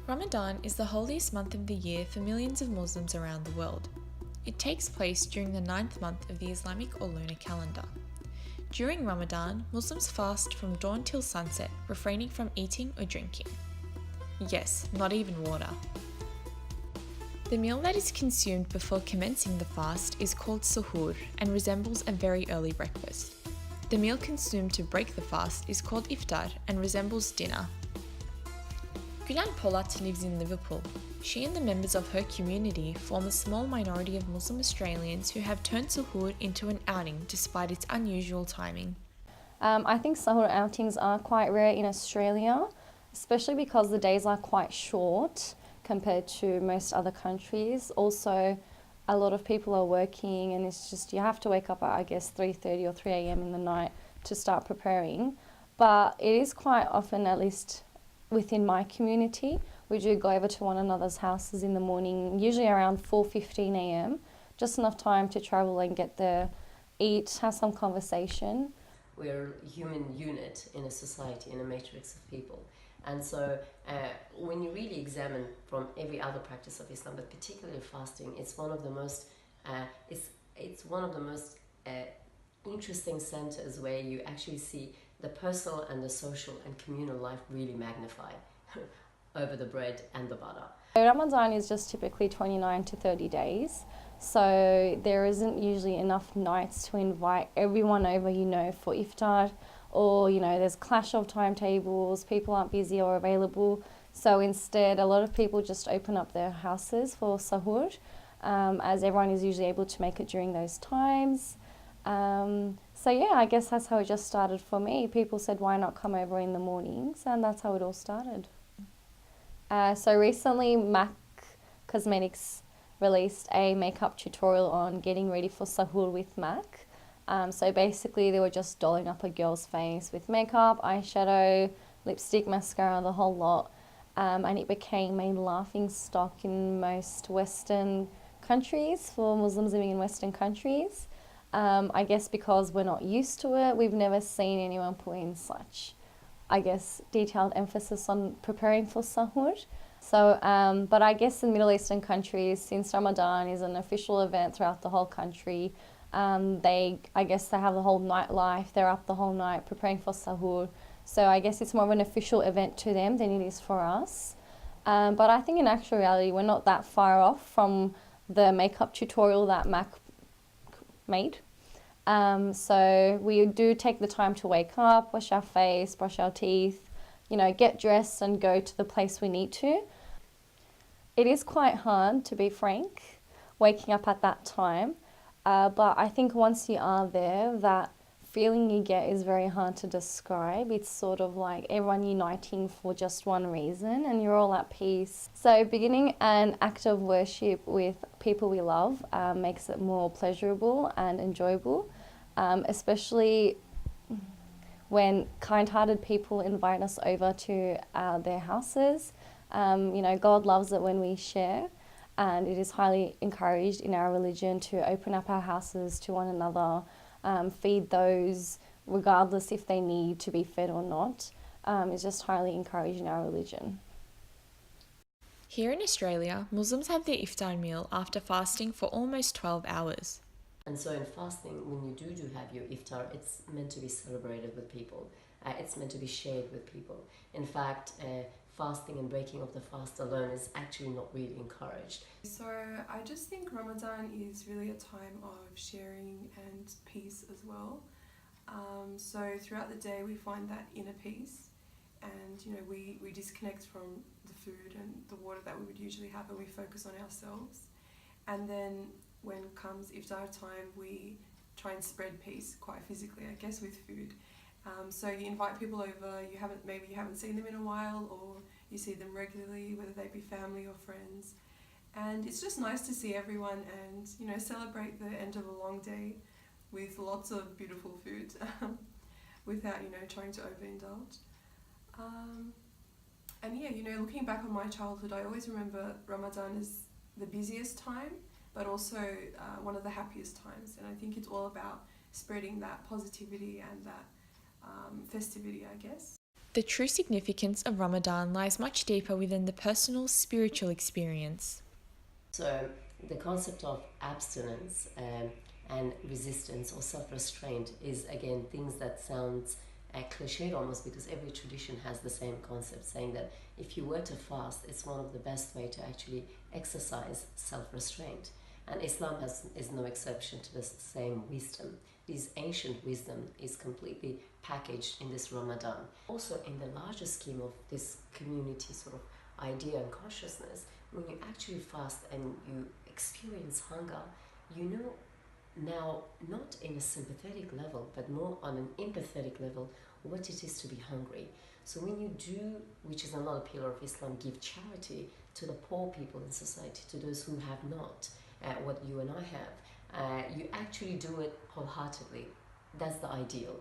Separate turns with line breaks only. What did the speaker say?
Ramadan is the holiest month of the year for millions of Muslims around the world. It takes place during the 9th month of the Islamic or lunar calendar. During Ramadan, Muslims fast from dawn till sunset, refraining from eating or drinking. Yes, not even water. The meal that is consumed before commencing the fast is called suhoor and resembles a very early breakfast. The meal consumed to break the fast is called iftar and resembles dinner. Gülen Polat lives in Liverpool. She and the members of her community form a small minority of Muslim Australians who have turned suhoor into an outing despite its unusual timing.
I think suhoor outings are quite rare in Australia, especially because the days are quite short compared to most other countries. Also, a lot of people are working and it's just you have to wake up at, I guess, 3:30 or 3 a.m. in the night to start preparing. But it is quite often, at least within my community, we do go over to one another's houses in the morning, usually around 4:15 a.m, just enough time to travel and get there, eat, have some conversation.
We're a human unit in a society, in a matrix of people. And so when you really examine from every other practice of Islam, but particularly fasting, it's one of the most it's one of the most interesting centers where you actually see the personal and the social and communal life really magnified over the bread and the butter.
Ramadan is just typically 29 to 30 days, so there isn't usually enough nights to invite everyone over, for iftar, or, there's clash of timetables, people aren't busy or available. So instead, a lot of people just open up their houses for sahur, as everyone is usually able to make it during those times. So yeah, I guess that's how it just started for me. People said, why not come over in the mornings? And that's how it all started. So recently, MAC Cosmetics released a makeup tutorial on getting ready for sahur with MAC. So basically, they were just dolling up a girl's face with makeup, eyeshadow, lipstick, mascara, the whole lot. And it became a laughing stock in most Western countries, for Muslims living in Western countries. I guess because we're not used to it, we've never seen anyone put in such, detailed emphasis on preparing for sahur. So, but I guess in Middle Eastern countries, since Ramadan is an official event throughout the whole country, they have the whole nightlife, they're up the whole night preparing for sahur. So I guess it's more of an official event to them than it is for us. But I think in actual reality, we're not that far off from the makeup tutorial that MAC made. So we do take the time to wake up, wash our face, brush our teeth, get dressed and go to the place we need to. It is quite hard, to be frank, waking up at that time. But I think once you are there, that feeling you get is very hard to describe. It's sort of like everyone uniting for just one reason and you're all at peace. So beginning an act of worship with people we love makes it more pleasurable and enjoyable, especially when kind-hearted people invite us over to their houses. God loves it when we share, and it is highly encouraged in our religion to open up our houses to one another, feed those regardless if they need to be fed or not. It's just highly encouraged in our religion.
Here in Australia, Muslims have their iftar meal after fasting for almost 12 hours.
And so in fasting, when you do have your iftar, it's meant to be celebrated with people. It's meant to be shared with people. In fact, fasting and breaking of the fast alone is actually not really encouraged.
So I just think Ramadan is really a time of sharing and peace as well. So throughout the day we find that inner peace, and we disconnect from the food and the water that we would usually have, and we focus on ourselves. And then when comes iftar time, we try and spread peace quite physically, I guess, with food. So you invite people over, maybe you haven't seen them in a while, or you see them regularly, whether they be family or friends. And it's just nice to see everyone and, celebrate the end of a long day with lots of beautiful food without, trying to overindulge. And yeah, looking back on my childhood, I always remember Ramadan as the busiest time, but also one of the happiest times. And I think it's all about spreading that positivity and that festivity, I guess.
The true significance of Ramadan lies much deeper within the personal spiritual experience.
So the concept of abstinence and resistance or self-restraint is again things that sounds cliched almost, because every tradition has the same concept, saying that if you were to fast, it's one of the best way to actually exercise self-restraint. And Islam is no exception to this same wisdom. This ancient wisdom is completely packaged in this Ramadan. Also, in the larger scheme of this community sort of idea and consciousness, when you actually fast and you experience hunger, you know now, not in a sympathetic level, but more on an empathetic level, what it is to be hungry. So when you do, which is another pillar of Islam, give charity to the poor people in society, to those who have not what you and I have, you actually do it wholeheartedly. That's the ideal.